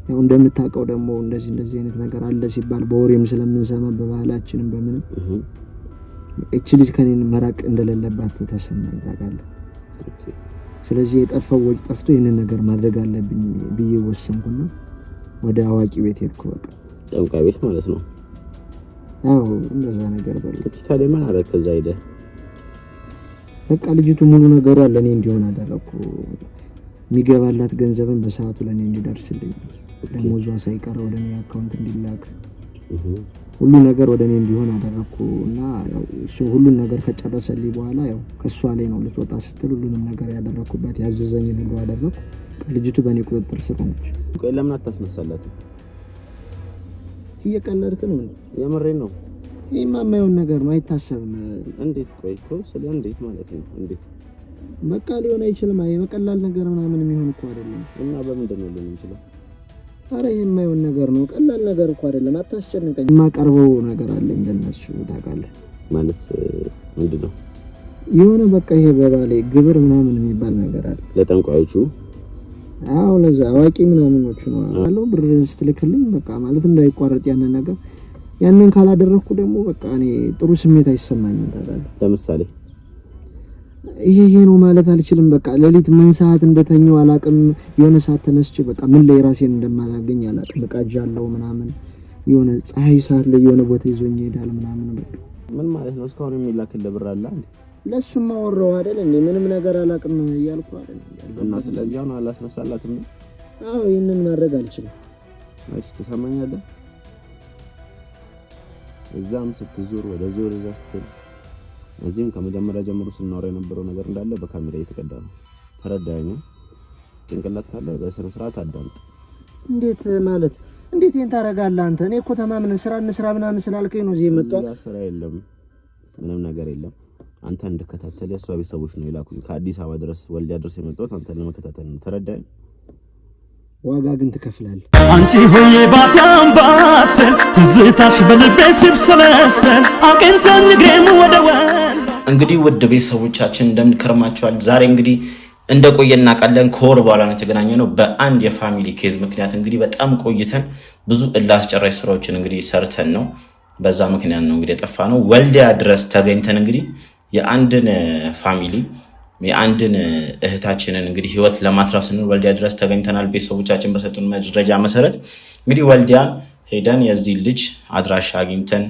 ያው እንደምታውቀው ደግሞ እንደዚህ አይነት ነገር አለ ሲባል በወሬም ስለምንሰማ በባህላችንም በምንም እቺ ልጅ ከኔን መራቅ እንደሌለባት ተሰማኝ ታውቃለህ። ስለዚህ የጠፋው ወጭ ጠፍቶ ይሄንን ነገር ማድረግ አለብኝ ብዬ ወሰንኩና ወደ አዋቂ ቤት ሄድኩ። በቃ ጠንቋይ ቤት ማለት ነው? አዎ እንደዛ ነገር በልኩ። ታዲያ ምን አደረክ? ከዛ ሄደ በቃ ልጅቱ ሙሉ ነገሯ ለኔ እንዲሆን አደረኩ። የሚገባላት ገንዘብን በሰዓቱ ለኔ እንዲደርስልኝ ደሞዟ ሳይቀር ወደ እኔ አካውንት እንዲላክ ሁሉ ነገር ወደ እኔ እንዲሆን አደረኩ እና ያው እሱ ሁሉን ነገር ከጨረሰልኝ በኋላ ያው ከሷ ላይ ነው ልትወጣ ስትል ሁሉንም ነገር ያደረኩበት ያዘዘኝን ሁሉ አደረኩ። ልጅቱ በእኔ ቁጥጥር ስር ሆነች። ቆይ ለምን አታስነሳላት? እየቀለድክ ነው? የምሬን ነው። ይሄማ የማይሆን ነገር ነው፣ አይታሰብም። እንዴት? ቆይ እኮ ስለ እንዴት ማለት ነው? እንዴት በቃ ሊሆን አይችልም። አይ በቀላል ነገር ምናምን የሚሆን እኮ አይደለም። እና በምንድን ነው ሊሆን ይችላል? አረ ይሄ የማይሆን ነገር ነው፣ ቀላል ነገር እኮ አይደለም። አታስጨንቀኝ። የማቀርበው ነገር አለኝ ለነሱ ታውቃለህ። ማለት ምንድን ነው? የሆነ በቃ ይሄ በባሌ ግብር ምናምን የሚባል ነገር አለ ለጠንቋዮቹ። አዎ ለዛ አዋቂ ምናምኖቹ ነው አለው ብር ስትልክልኝ በቃ ማለት እንዳይቋረጥ ያንን ነገር ያንን ካላደረኩ ደግሞ በቃ እኔ ጥሩ ስሜት አይሰማኝም ታውቃለህ። ለምሳሌ ይሄ ነው ማለት አልችልም። በቃ ሌሊት ምን ሰዓት እንደተኛው አላቅም። የሆነ ሰዓት ተነስቼ በቃ ምን ላይ ራሴን እንደማላገኝ አላቅም። በቃ ጃለው ምናምን የሆነ ፀሐይ ሰዓት ላይ የሆነ ቦታ ይዞኝ ይሄዳል ምናምን። በቃ ምን ማለት ነው? እስካሁን የሚላክልህ ብር አለ እንዴ? ለሱማ ወራው አይደል እንዴ? ምንም ነገር አላቅም እያልኩ አይደል? እና ስለዚህ አሁን አላስነሳላትም። አዎ ይሄንን ማድረግ አልችልም። እሺ ተሰማኛለህ? እዛም ስትዞር ወደ ዞር እዛ ስትል እዚህም ከመጀመሪያ ጀምሮ ስናወራ የነበረው ነገር እንዳለ በካሜራ እየተቀዳ ነው። ተረዳኸኝ? ጭንቅላት ካለ በስነ ስርዓት አዳምጥ። እንዴት ማለት እንዴት ይሄን ታረጋለህ አንተ? እኔ እኮ ተማምነን ስራ እንስራ ምናምን ስላልከኝ ነው እዚህ የመጣው። ስራ የለም ምንም ነገር የለም። አንተ እንድከታተል የሷ ቤተሰቦች ነው የላኩኝ ከአዲስ አበባ ድረስ ወልዲያ ድረስ የመጣሁት አንተን ለመከታተል ነው። ተረዳኸኝ? ዋጋ ግን ትከፍላለህ። አንቺ ሆዬ ባታምባሰል ትዝታሽ በልቤ ሲብሰለሰል አቅንተን ግሬም ወደ ወል። እንግዲህ ውድ ቤተሰቦቻችን እንደምንከርማችኋል። ዛሬ እንግዲህ እንደቆየና ቃለን ከወር በኋላ ነው የተገናኘነው በአንድ የፋሚሊ ኬዝ ምክንያት። እንግዲህ በጣም ቆይተን ብዙ እላስጨራሽ ስራዎችን እንግዲህ ሰርተን ነው በዛ ምክንያት ነው እንግዲህ የጠፋነው። ወልዲያ ድረስ ተገኝተን እንግዲህ የአንድን ፋሚሊ የአንድን እህታችንን እንግዲህ ህይወት ለማትረፍ ስንል ወልዲያ ድረስ ተገኝተናል። ቤተሰቦቻችን በሰጡን መረጃ መሰረት እንግዲህ ወልዲያን ሄደን የዚህ ልጅ አድራሻ አግኝተን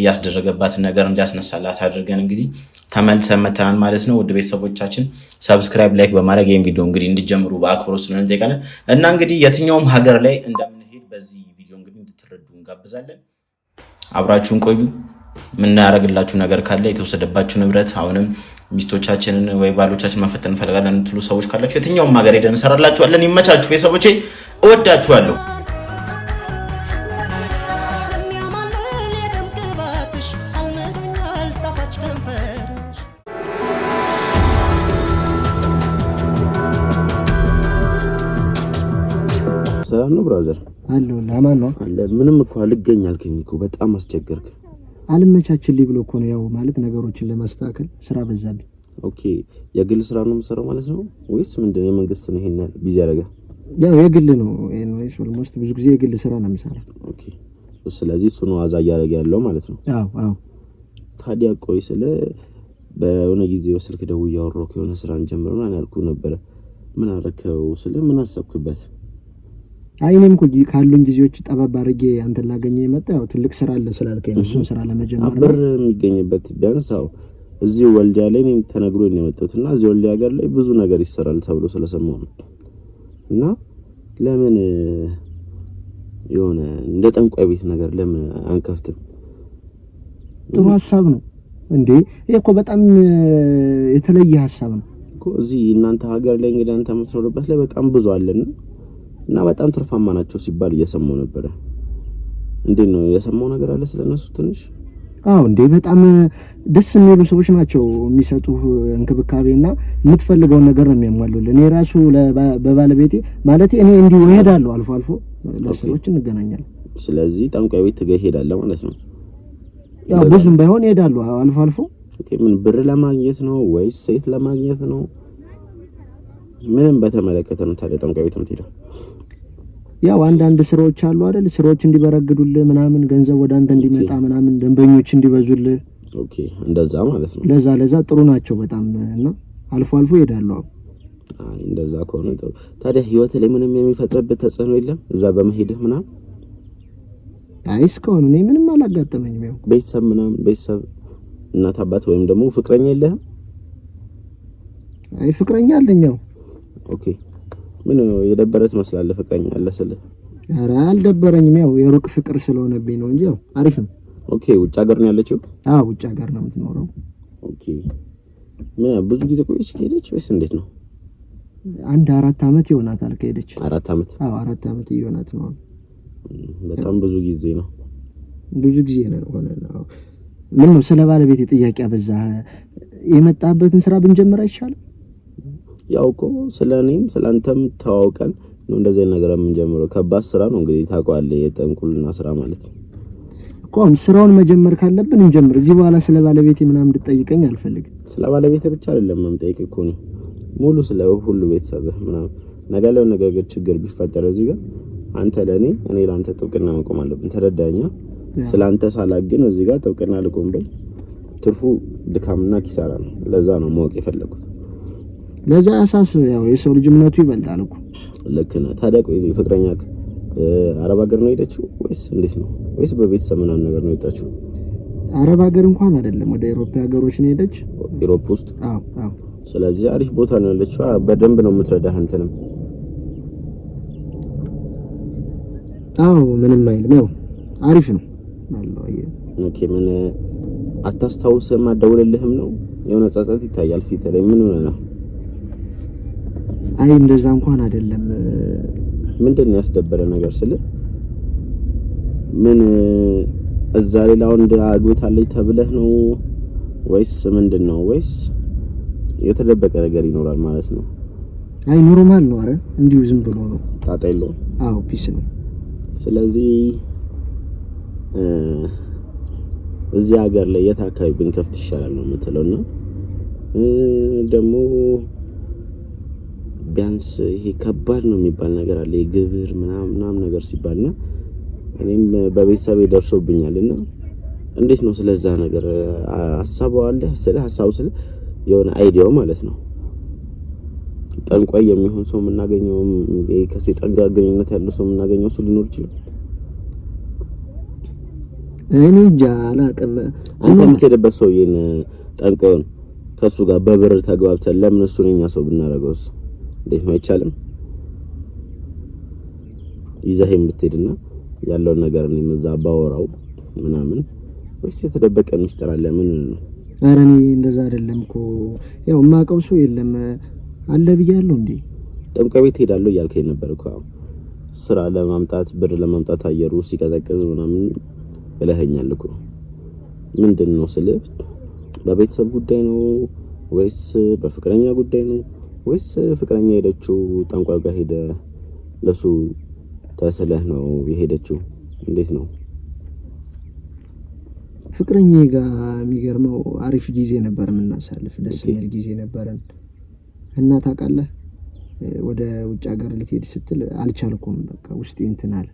ያስደረገባትን ነገር እንዲያስነሳላት አድርገን እንግዲህ ተመልሰን መተናል ማለት ነው። ውድ ቤተሰቦቻችን ሰብስክራይብ፣ ላይክ በማድረግ ይሄን ቪዲዮ እንግዲህ እንዲጀምሩ በአክብሮት እንጠይቃለን እና እንግዲህ የትኛውም ሀገር ላይ እንደምንሄድ በዚህ ቪዲዮ እንግዲህ እንድትረዱ እንጋብዛለን። አብራችሁን ቆዩ። ምን ያደርግላችሁ ነገር ካለ የተወሰደባችሁ ንብረት አሁንም ሚስቶቻችንን ወይ ባሎቻችን መፈተን እንፈልጋለን እንትሉ ሰዎች ካላችሁ የትኛውም ሀገር ሄደን እንሰራላችኋለን። ይመቻችሁ ቤተሰቦቼ፣ እወዳችኋለሁ። ሰላም ነው ብራዘር? አለው ለማን ነው አለ? ምንም እኮ አልገኝ አልከኝ እኮ በጣም አስቸገርክ። አልመቻችልኝ ብሎ እኮ ነው ያው ማለት ነገሮችን ለማስተካከል ስራ በዛብኝ። ኦኬ የግል ስራ ነው የምሰራው ማለት ነው ወይስ ምንድነው? የመንግስት ነው ይሄን ቢዚ ያደረገ? ያው የግል ነው ኤኒዌይስ ኦልሞስት ብዙ ጊዜ የግል ስራ ነው የምሰራው። ኦኬ ስለዚህ እሱ ነው አዛ ያደረገ ያለው ማለት ነው። አዎ ታዲያ ቆይ ስለ በሆነ ጊዜ በስልክ ደውዬ ያወራሁ የሆነ ስራ እንጀምርና ያልኩ ነበር። ምን አደረከው? ስለ ምን አሰብክበት? አይኔም እኮ ካሉኝ ጊዜዎች ጠባብ አድርጌ አንተን ላገኘ የመጣ ያው ትልቅ ስራ አለ ስላልከኝ እሱን ስራ ለመጀመር ብር የሚገኝበት ቢያንስ አው እዚህ ወልዲያ ላይ ነው ተነግሮኝ ነው የመጣሁትና እዚህ ወልዲያ ሀገር ላይ ብዙ ነገር ይሰራል ተብሎ ስለሰማሁ ነው። እና ለምን የሆነ እንደ ጠንቋይ ቤት ነገር ለምን አንከፍትም? ጥሩ ሐሳብ ነው እንዴ! ይሄ እኮ በጣም የተለየ ሐሳብ ነው እኮ። እዚህ እናንተ ሀገር ላይ እንግዲህ አንተ የምትኖርበት ላይ በጣም ብዙ አለና እና በጣም ትርፋማ ናቸው ሲባል እየሰማሁ ነበር። እንዴት ነው የሰማው ነገር አለ ስለነሱ ትንሽ? አዎ እንዴ በጣም ደስ የሚሉ ሰዎች ናቸው የሚሰጡ እንክብካቤና የምትፈልገውን ነገር ነው የሚያሟሉልህ። እኔ ራሱ በባለቤቴ ማለት እኔ እንዲሁ እሄዳለሁ አልፎ አልፎ ለሰዎች እንገናኛለን። ስለዚህ ጠንቋይ ቤት ትሄዳለህ ማለት ነው? ያው ብዙም ባይሆን እሄዳለሁ አልፎ አልፎ። ኦኬ ምን ብር ለማግኘት ነው ወይስ ሴት ለማግኘት ነው? ምንም በተመለከተ ነው ታዲያ ጠንቋይ ቤት የምትሄደው? ያው አንዳንድ ስራዎች አሉ አይደል? ስራዎች እንዲበረግዱልህ ምናምን ገንዘብ ወደ አንተ እንዲመጣ ምናምን ደንበኞች እንዲበዙልህ። ኦኬ እንደዛ ማለት ነው። ለዛ ጥሩ ናቸው በጣም እና አልፎ አልፎ ይሄዳሉ። አይ እንደዛ ከሆነ ጥሩ። ታዲያ ህይወት ላይ ምንም የሚፈጥርበት ተጽዕኖ የለም እዛ በመሄድህ ምናምን? አይ እስካሁን እኔ ምንም አላጋጠመኝም። ያው ቤተሰብ እናት አባት ወይም ደግሞ ፍቅረኛ የለህም? አይ ፍቅረኛ አለኝ። ያው ኦኬ ምን የደበረት መስላለህ ፍቅረኛ አለ ስልህ? ኧረ አልደበረኝም። ያው የሩቅ ፍቅር ስለሆነብኝ ነው እንጂ ያው አሪፍ ነው። ኦኬ ውጭ ሀገር ነው ያለችው? አዎ ውጭ ሀገር ነው የምትኖረው። ኦኬ ምን ብዙ ጊዜ ቆየች ከሄደች ወይስ እንዴት ነው? አንድ 4 አመት ይሆናታል ከሄደች። 4 አመት? አዎ 4 አመት ይሆናት ነው። በጣም ብዙ ጊዜ ነው። ብዙ ጊዜ ነው ሆነ ነው። ምን ነው ስለ ባለቤት ጥያቄ አበዛ። የመጣበትን ስራ ብንጀምር አይሻልም? ያው እኮ ስለኔም ስላንተም ተዋውቀን ነው እንደዚህ ነገር የምንጀምረው። ከባድ ስራ ነው እንግዲህ ታውቀዋለህ፣ የጠንቁልና ስራ ማለት ነው እኮ። ስራውን መጀመር ካለብን እንጀምር። እዚህ በኋላ ስለ ባለቤቴ ምናምን እንድጠይቀኝ አልፈልግም። ስለ ባለቤቴ ብቻ አይደለም የምጠይቅ እኮ ነው፣ ሙሉ ስለ ሁሉ ቤተሰብህ ምናምን። ነገ ላይ ነገር ችግር ቢፈጠር እዚህ ጋር አንተ ለኔ እኔ ላንተ ጥብቅና መቆም አለብን። ተረዳኛ? ስላንተ ሳላግን እዚህ ጋር ጥብቅና ልቆም ብል ትርፉ ድካምና ኪሳራ ነው። ለዛ ነው ማወቅ የፈለኩት። ለዛ አሳስብ። ያው የሰው ልጅ እምነቱ ይበልጣል እኮ። ልክ ነህ። ታዲያ ቆይ ፍቅረኛ አረብ ሀገር ነው ሄደችው ወይስ እንዴት ነው? ወይስ በቤተሰብ ምናምን ነገር ነው የወጣችው? አረብ ሀገር እንኳን አይደለም፣ ወደ አውሮፓ ሀገሮች ነው ሄደች። ኢሮፕ ውስጥ? አዎ። ስለዚህ አሪፍ ቦታ ነው ያለችው። በደንብ ነው የምትረዳህ እንትንም። አዎ ምንም አይልም። ያው አሪፍ ነው ማለት ነው። ኦኬ ምን አታስታውስም? አደውልልህም ነው? የሆነ ጸጸት ይታያል ፊት ላይ። ምን ሆነ ነው? አይ እንደዛ እንኳን አይደለም። ምንድን ነው ያስደበረ ነገር ስለ ምን እዛ ሌላ ወንድ አግብታለች ተብለህ ነው ወይስ ምንድነው? ወይስ የተደበቀ ነገር ይኖራል ማለት ነው? አይ ኖርማል ነው። አረ እንዲሁ ዝም ብሎ ነው። ጣጣ የለውም። አዎ ፒስ ነው። ስለዚህ እዚህ ሀገር ላይ የት አካባቢ ብንከፍት ይሻላል ነው የምትለውና ደግሞ ቢያንስ ይሄ ከባድ ነው የሚባል ነገር አለ፣ የግብር ምናምን ነገር ሲባልና እኔም በቤተሰብ ደርሶብኛልና እንዴት ነው ስለዛ ነገር ሐሳባለህ? ስለ ሐሳቡ ስለ የሆነ አይዲያው ማለት ነው። ጠንቋይ የሚሆን ሰው የምናገኘው ከሰይጣን ጋር ግንኙነት ያለው ሰው የምናገኘው ሰው ሊኖር ይችላል። እኔ እንጃ አላውቅም። አንተ የምትሄድበት ሰውዬን ጠንቋዩን ከሱ ጋር በብር ተግባብተን ለምን እሱን እኛ ሰው ብናረገውስ እንዴት ነው? አይቻልም? ይዘህ የምትሄድና ያለውን ነገር እኔ መዛ ባወራው ምናምን ወይስ የተደበቀ ሚስጥር አለ? ምን ነው? ኧረ እኔ እንደዛ አይደለም እኮ ያው የማውቀው ሰው የለም አለ ብያለሁ እንዴ። ጠንቋይ ቤት ሄዳለሁ እያልከኝ ነበር እኮ ስራ ለማምጣት ብር ለማምጣት አየሩ ሲቀዘቅዝ ምናምን ብለኸኛል እኮ። ምንድን ነው ስለ በቤተሰብ ጉዳይ ነው ወይስ በፍቅረኛ ጉዳይ ነው ወይስ ፍቅረኛ ሄደችው ጠንቋይ ጋር ሄደ ለሱ ተሰለህ ነው የሄደችው? እንዴት ነው? ፍቅረኛዬ ጋር የሚገርመው አሪፍ ጊዜ ነበር የምናሳልፍ፣ ደስ የሚል ጊዜ ነበረን እና ታውቃለህ ወደ ውጭ ሀገር ልትሄድ ስትል አልቻልኩም። በቃ ውስጤ እንትን አለ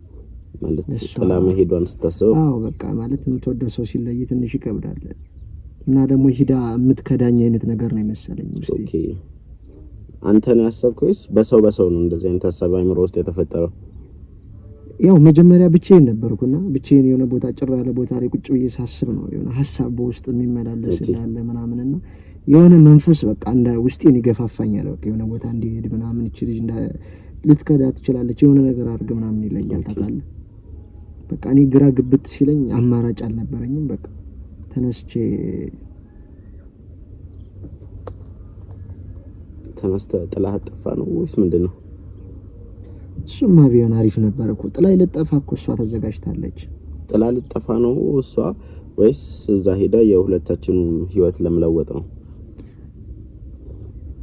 ማለት ጥላ መሄዷን ስታስበው። አዎ በቃ ማለት የምትወደው ሰው ሲለይ ትንሽ ይከብዳል እና ደግሞ ሂዳ የምትከዳኝ አይነት ነገር ነው የመሰለኝ ውስጤ። ኦኬ አንተ ነው ያሰብከው ወይስ በሰው ነው እንደዚህ አይነት ሐሳብ አይምሮ ውስጥ የተፈጠረው? ያው መጀመሪያ ብቻዬን ነበርኩና ብቻዬን የሆነ ቦታ ጭር ያለ ቦታ ላይ ቁጭ ብዬ ሳስብ ነው የሆነ ሐሳብ በውስጥ የሚመላለስ ያለ ምናምንና የሆነ መንፈስ በቃ እንደ ውስጤን ይገፋፋኛል። በቃ የሆነ ቦታ እንዲሄድ ምናምን እቺ ልጅ ልትከዳ ትችላለች የሆነ ነገር አድርግ ምናምን ይለኛል ታውቃለህ። በቃ እኔ ግራ ግብት ሲለኝ አማራጭ አልነበረኝም። በቃ ተነስቼ ጥላህ ጠፋ ነው ወይስ ምንድነው? እሱማ ቢሆን አሪፍ ነበር እኮ። ጥላ ልጠፋ እኮ እሷ ተዘጋጅታለች። ጥላ ልጠፋ ነው እሷ ወይስ እዛ ሄዳ የሁለታችንን ህይወት ለመለወጥ ነው?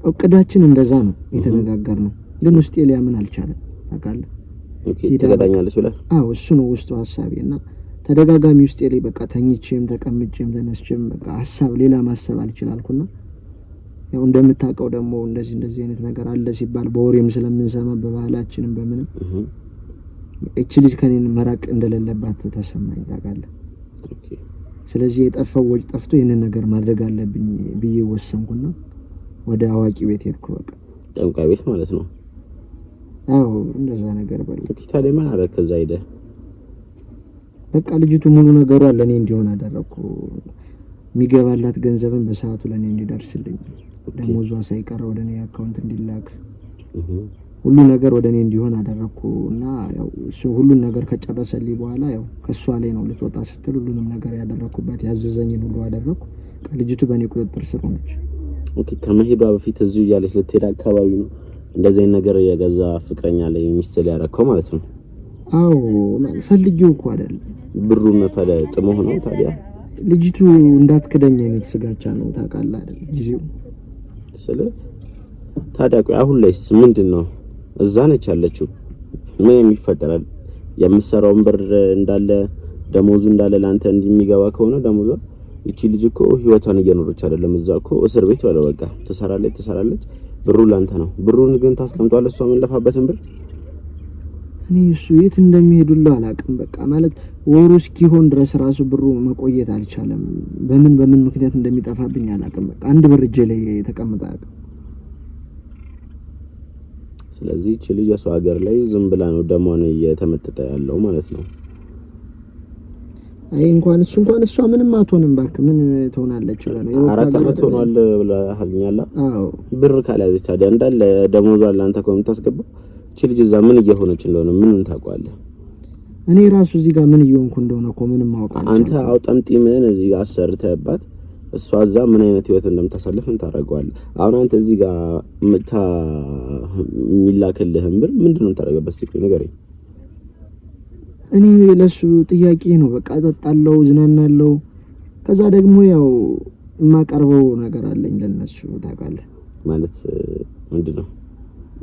እቅዳችን እንደዛ ነው የተነጋገርነው፣ ግን ውስጤ ሊያምን አልቻለም ታውቃለህ። ኦኬ ተገዳኛለች ብለህ? አዎ እሱ ነው ውስጡ ሐሳቤና ተደጋጋሚ ውስጤ ላይ በቃ ተኝቼም ተቀምጬም ተነስቼም በቃ ሐሳብ ሌላ ማሰብ አልችላልኩና ያው እንደምታውቀው ደግሞ እንደዚህ አይነት ነገር አለ ሲባል በወሬም ስለምንሰማ በባህላችንም በምንም እቺ ልጅ ከኔን መራቅ እንደሌለባት ተሰማኝ ታውቃለህ። ኦኬ ስለዚህ የጠፋው ወጭ ጠፍቶ ይሄንን ነገር ማድረግ አለብኝ ብዬ ወሰንኩና ወደ አዋቂ ቤት ሄድኩ። በቃ ጠንቋይ ቤት ማለት ነው? አዎ እንደዛ ነገር በል። ኦኬ ታዲያ ምን አደረክ? ከዛ ሄደ በቃ ልጅቱ ሙሉ ነገሯ ለኔ እንዲሆን አደረኩ። የሚገባላት ገንዘብን በሰዓቱ ለኔ እንዲደርስልኝ ደሞዟ ሳይቀር ወደ እኔ አካውንት እንዲላክ ሁሉ ነገር ወደ እኔ እንዲሆን አደረኩ እና ያው እሱ ሁሉን ነገር ከጨረሰልኝ በኋላ ያው ከሷ ላይ ነው ልትወጣ ስትል ሁሉንም ነገር ያደረኩበት ያዘዘኝን ሁሉ አደረኩ። ልጅቱ በእኔ ቁጥጥር ስር ሆነች። ኦኬ ከመሄዷ በፊት እዚሁ እያለች ልትሄድ አካባቢ ነው እንደዚህ ነገር የገዛ ፍቅረኛ ላይ ሚስት ላይ ያረከው ማለት ነው? አዎ ፈልጊው እኮ አይደል ብሩን ፈለ ጥሞ ሆኖ ታዲያ ልጅቱ እንዳትከደኝ አይነት ስጋቻ ነው ታውቃለህ አይደል ጊዜው ስለ ታዲያ ቆይ አሁን ላይስ ምንድነው? እዛ ነች ያለችው። ምን የሚፈጠራል? የምትሰራውን ብር እንዳለ ደሞዙ እንዳለ ላንተ እንደሚገባ ከሆነ ደሞዟ እቺ ልጅ እኮ ህይወቷን እየኖረች አይደለም። እዛ እኮ እስር ቤት በለው በቃ ትሰራለች ብሩ ላንተ ነው። ብሩን ግን ታስቀምጧለህ እሷ ምን ለፋበትን ብር። እኔ እሱ የት እንደሚሄዱልህ አላውቅም። በቃ ማለት ወሩ እስኪሆን ድረስ ራሱ ብሩ መቆየት አልቻለም። በምን ምክንያት እንደሚጠፋብኝ አላውቅም። በቃ አንድ ብር እጄ ላይ ተቀምጣ አያውቅም። ስለዚህ እቺ ልጅ የሰው ሀገር ላይ ዝም ብላ ነው ደሟን እየተመጠጠ ያለው ማለት ነው። አይ እንኳን እሷ ምንም አትሆንም እባክህ። ምን ትሆናለች ብለህ ነው? 4 አመት ሆኗል ብለሃልኛል። አዎ ብር ካልያዘች ታዲያ እንዳለ ደሞዟን ላንተ እኮ የምታስገባው። እቺ ልጅ እዛ ምን እየሆነች እንደሆነ ምን ታውቃለህ? እኔ ራሱ እዚህ ጋር ምን እየሆንኩ እንደሆነ እኮ ምንም አውቃለሁ። አንተ አውጠምጢምን እዚህ ጋር አሰርተህባት እሷ እዛ ምን አይነት ህይወት እንደምታሳልፍ እንታረጋዋለህ። አሁን አንተ እዚህ ጋር የሚላክልህን ብር ምንድነው የምታረጋበት? እስኪ ንገረኝ። እኔ ለሱ ጥያቄ ነው። በቃ እጠጣለሁ፣ ዝናናለሁ። ከዛ ደግሞ ያው የማቀርበው ነገር አለኝ ለነሱ ታውቃለህ። ማለት ምንድነው?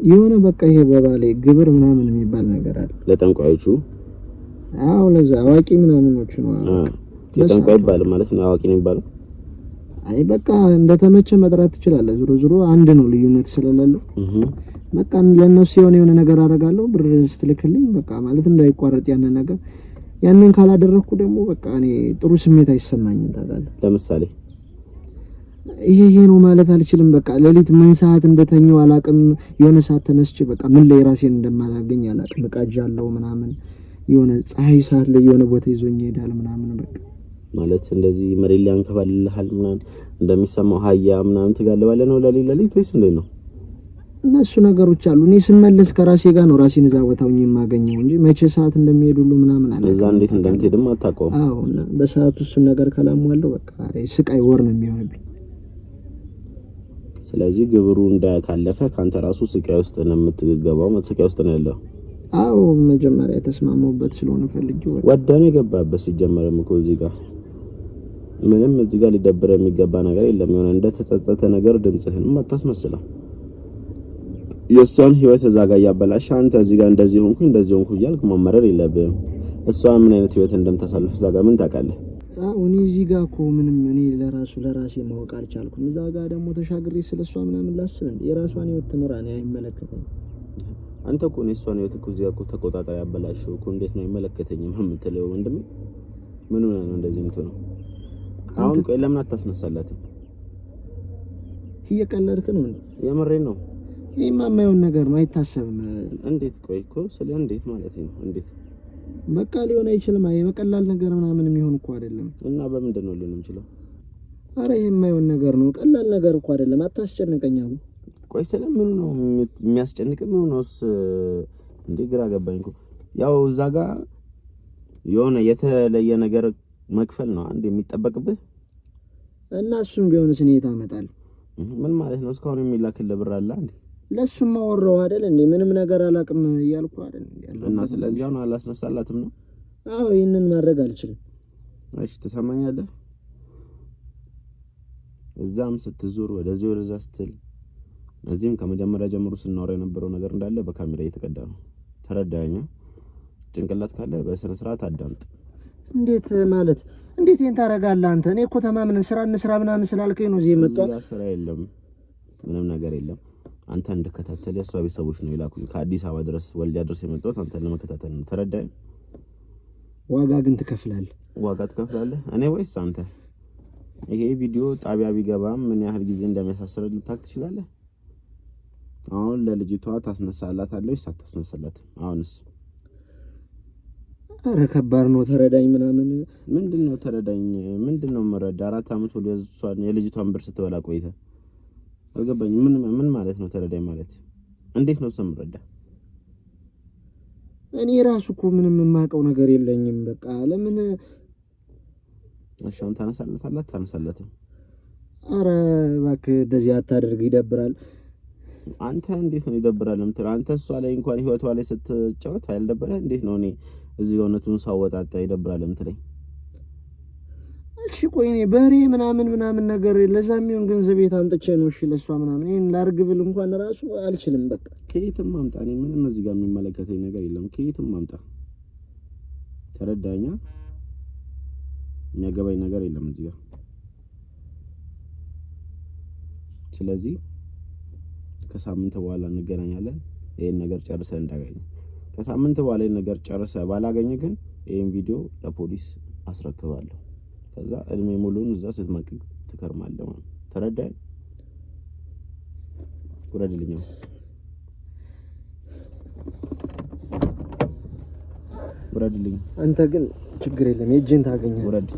የሆነ በቃ ይሄ በባሌ ግብር ምናምን የሚባል ነገር አለ ለጠንቋዮቹ። አዎ ለዛ አዋቂ ምናምኖቹ ነው። ለጠንቋይ ይባል ማለት ነው አዋቂ ነው ይባላል። አይ በቃ እንደተመቸ መጥራት ትችላለህ። ዙሮ አንድ ነው፣ ልዩነት ስለሌለው በቃ ለነሱ የሆነ ነገር አደርጋለሁ። ብር ስትልክልኝ በቃ ማለት እንዳይቋረጥ ያንን ካላደረኩ ደግሞ በቃ እኔ ጥሩ ስሜት አይሰማኝም ታውቃለህ። ለምሳሌ ይሄ ነው ማለት አልችልም። በቃ ሌሊት ምን ሰዓት እንደተኛው አላቅም። የሆነ ሰዓት ተነስቼ በቃ ምን ላይ ራሴን እንደማላገኝ አላቅም። እቃጃለሁ ምናምን የሆነ ፀሐይ ሰዓት ላይ የሆነ ቦታ ይዞኝ ይሄዳል ምናምን በቃ ማለት እንደዚህ መሬት ላይ አንከባልልሃል ምናምን እንደሚሰማው ሀያ ምናምን ትጋልባለህ ነው ለሌሊት ወይስ እንዴት ነው? እነሱ ነገሮች አሉ። እኔ ስመለስ ከራሴ ጋር ነው ራሴን እዛ ቦታውኝ የማገኘው እንጂ መቼ ሰዓት እንደሚሄዱሉ ምናምን አለ። እዛ እንዴት እንደምትሄድም አታውቀውም። አዎ እና በሰዓቱ እሱን ነገር ካላሟለው በቃ ስቃይ ወር ነው የሚሆንብኝ። ስለዚህ ግብሩ እንዳካለፈ ካንተ ራሱ ስቃይ ውስጥ ነው የምትገባው። ስቃይ ውስጥ ነው ያለው። አዎ መጀመሪያ ተስማማውበት ስለሆነ ፈልጊው ወደኔ ገባበት። ሲጀመርም እኮ እዚህ ጋር ምንም እዚህ ጋር ሊደብር የሚገባ ነገር የለም። የሆነ እንደተጸጸተ ነገር ድምጽህንም አታስመስለው። የሷን ህይወት እዛ ጋር ያበላሽ አንተ እዚህ ጋር እንደዚህ ሆንኩ እያልክ ማመረር የለብህም። እሷ ምን አይነት ህይወት እንደምታሳልፍ እዛ ጋር ምን ታውቃለህ? እኔ እዚህ ጋር እኮ ምንም እኔ ለራሴ ማወቅ አልቻልኩም። እዛ ጋር ደግሞ ተሻግሬ ስለሷ ምናምን ላስብ እንዴ? የራሷን ህይወት ትኖራ ነው አይመለከተኝም። አንተ እኮ ነው እሷን ህይወት እኮ እዚህ ጋር ተቆጣጣሪ ያበላሽው እኮ። እንዴት ነው አይመለከተኝም የምትለው ወንድሜ? ምን ሆነ ነው እንደዚህ የምትሆነው? አሁን ቆይ ለምን አታስነሳላትም? እየቀለድክ ነው እንዴ? የምሬን ነው። ይሄማ የማይሆን ነገር ነው፣ አይታሰብም። እንዴት ቆይ እኮ ስለ እንዴት ማለት ነው? እንዴት በቃ ሊሆን አይችልም። አይ በቀላል ነገር ምናምን የሚሆን እኮ አይደለም። እና በምንድን ነው ሊሆን የሚችለው? አረ ይሄ የማይሆን ነገር ነው፣ ቀላል ነገር እኮ አይደለም። አታስጨንቀኝ። አሁን ቆይ ስለ ምን ነው የሚያስጨንቅ? ምን ነውስ እንዴ? ግራ ገባኝ እኮ። ያው እዛ ጋር የሆነ የተለየ ነገር መክፈል ነው አንድ የሚጠበቅብህ እና እሱም ቢሆንስ እኔ ታመጣለህ? ምን ማለት ነው? እስካሁን የሚላክልህ ብር አለ እንዴ? ለሱም ማወራው አይደል እንዴ? ምንም ነገር አላቅም እያልኩ አይደል እና ስለዚህ አሁን አላስነሳላትም ነው? አዎ ይሄንን ማድረግ አልችልም። እሺ ተሰማኛለህ? እዛም ስትዞር ወደዚህ ወደዛ ስትል እዚህም ከመጀመሪያ ጀምሮ ስናወራ የነበረው ነገር እንዳለ በካሜራ እየተቀዳ ነው። ተረዳኸኝ? ጭንቅላት ካለ በስነ ስርዓት አዳምጥ። እንዴት ማለት እንዴት ይሄን ታረጋለህ አንተ? እኔ እኮ ተማምነን ስራ እንስራ ምናምን ስላልከኝ ነው እዚህ የመጣው። ስራ የለም ምንም ነገር የለም። አንተ እንድከታተል የሷ ቤተሰቦች ነው የላኩኝ። ከአዲስ አበባ ድረስ ወልዲያ ድረስ የመጣሁት አንተን ለመከታተል ነው። ተረዳኸኝ? ዋጋ ግን ትከፍላለህ። ዋጋ ትከፍላለህ? እኔ ወይስ አንተ? ይሄ ቪዲዮ ጣቢያ ቢገባም ምን ያህል ጊዜ እንደሚያሳስር ልታክ ትችላለህ? አሁን ለልጅቷ ታስነሳላታለህ ወይስ አታስነሳላትም? አሁንስ ኧረ ከባድ ነው። ተረዳኝ ምናምን ምንድነው ተረዳኝ? ምንድነው መረዳ? 4 አመት ወደ እሷን የልጅቷን ብር ስትበላ ቆይተ አልገባኝም። ምን ማለት ነው ተረዳኝ ማለት? እንዴት ነው ሰምረዳ? እኔ ራሱ እኮ ምንም የማውቀው ነገር የለኝም። በቃ ለምን አሻም ታነሳለታለህ? ኧረ እባክህ እንደዚህ አታድርግ፣ ይደብራል። አንተ እንዴት ነው ይደብራል የምትለው? አንተ እሷ ላይ እንኳን ህይወቷ ላይ ስትጫወት አይደብርህ? እንዴት ነው እኔ እዚህ እውነቱን ሳወጣጣ ይደብራል የምትለኝ? እሺ ቆይ እኔ በሬ ምናምን ነገር ለዛም ይሁን ገንዘብ አምጥቼ ነው እሺ ለሷ ምናምን ይሄን ላርግብል እንኳን ራሱ አልችልም። በቃ ከየትም ማምጣ እኔ ምንም እዚህ ጋር የሚመለከተኝ ነገር የለም። ከየትም ማምጣ ተረዳኛ? የሚያገባኝ ነገር የለም እዚህ ጋር። ስለዚህ ከሳምንት በኋላ እንገናኛለን። ይሄን ነገር ጨርሰን እንዳገኝ ከሳምንት በኋላ ይሄን ነገር ጨርሰህ ባላገኝ ግን ይሄን ቪዲዮ ለፖሊስ አስረክባለሁ። ከዛ እድሜ ሙሉን እዛ ስትመቅቅ ትከርማለህ ማለት ተረዳኝ? ውረድልኝ። አንተ ግን ችግር የለም የእጅን ታገኛለህ። ውረድ